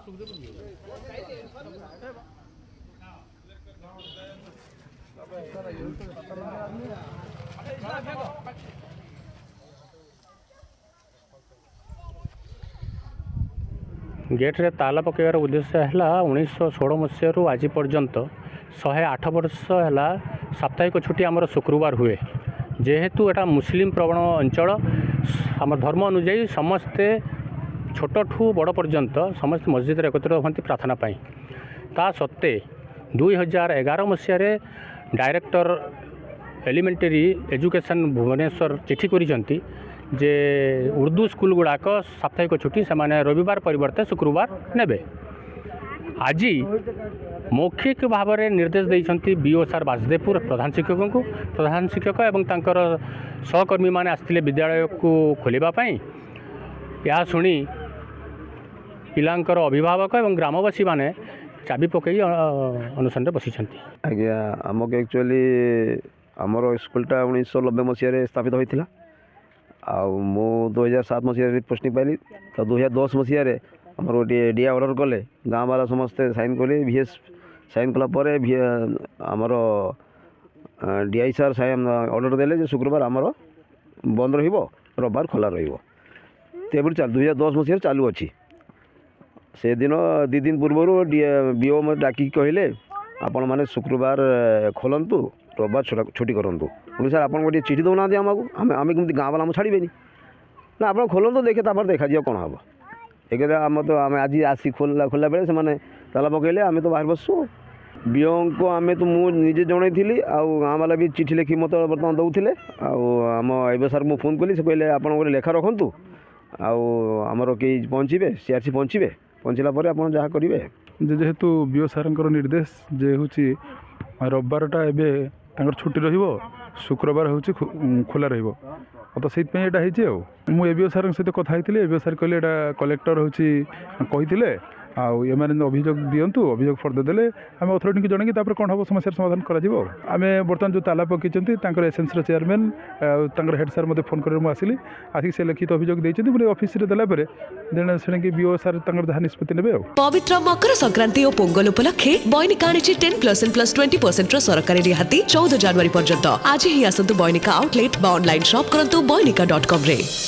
गेट्रे ताला पकड़ उद्देश्य है 1916 मसीह आज पर्यंत 108 वर्ष है साप्ताहिक छुट्टी आमर शुक्रवार हुए जेहेतु एटा मुस्लिम प्रवण अंचल आम धर्म अनुजाई समस्ते छोट ठू बड़ पर्यंत समस्त मस्जिद एकत्रित होती प्रार्थना पाई ता सत्ते 2011 मसीह डायरेक्टर एलिमेंटरी एजुकेशन भुवनेश्वर चिठी करिसेंती जे उर्दू स्कूल गुड़ाक साप्ताहिक छुट्टी से रविवार परिवर्ते शुक्रवार नेबे। आज मौखिक भाव में निर्देश देइछंती बीओ सार वासुदेवपुर प्रधान शिक्षक एवं तांकर सहकर्मी माने आस्थिले विद्यालय को खोलिबा पई या सुनी पिलांकर अभिभावक एवं ग्रामवासी माने चाबी पकई अनुसंधान बसिछंती। आज्ञा आमक एक्चुअली आमर स्कूलटा 1990 मसीह स्थापित होइथिला आउ मु 2007 मसीह पोस्टिंग पाइली तो 2010 मसीह आमर गोटे डीआ ऑर्डर कले गाँव वाला समस्ते साइन कले VS साइन कलापर आमर DI सार ऑर्डर देले जो शुक्रवार आमर बंद रविवार खोला रही चल 2010 मसीह चालू अच्छी से दिन 2 दिन पूर्व बीओ मत डाक कहले आपण मैंने शुक्रवार खोलतु रविवार छुट्टी करूँ पुणी सर आप गोटे चिठी दौना आमको आम कमी गाँव वाला छाड़े ना आप खोलतु देखे देखा कौन हम एक आम तो आम आज आसी खोला खोला बेले से ताला पकड़े आम तो बाहर बसु बीओ को आम तो मुझे जनई आउ गाँव वाला भी चिठी लिखी मत बर्तमान दौले आम ए सार मुझे फोन कली से कहले आप गोटे लेखा रखु आमर कई पहुँचे CRC पहुँचे पहुँचला आप जहाँ करेंगे जेहेतु बीओ सार निर्देश जे हूँ रविवारटा एवं छुट्टी रहिबो शुक्रवार हूँ खोला रहिबो तो से मुझे एबीओ सार सहित कथा होती एबीओ सार कहले कलेक्टर हूँ कही आने अभियोग दिंतु अभियोग फर्द देले आम अथॉरिटी की जनकी कौन हम समस्या समाधान करें बर्तमान जो ताला पकई एसेंस चेयरमैन हेड सार मत फोन कर आसिली आसिक से लिखित अभियोग देते ऑफिस देलापर से बीओ सार जहाँ निष्पत्ति ने पवित्र मकर संक्रांति और पोंगल उपलक्षे बॉयनिका 10% सरकारी रिहाती 14 जनवरी पर्यंत आज ही आसतु बॉयनिका आउटलेट ऑनलाइन शॉप करंतु boynika.com रे।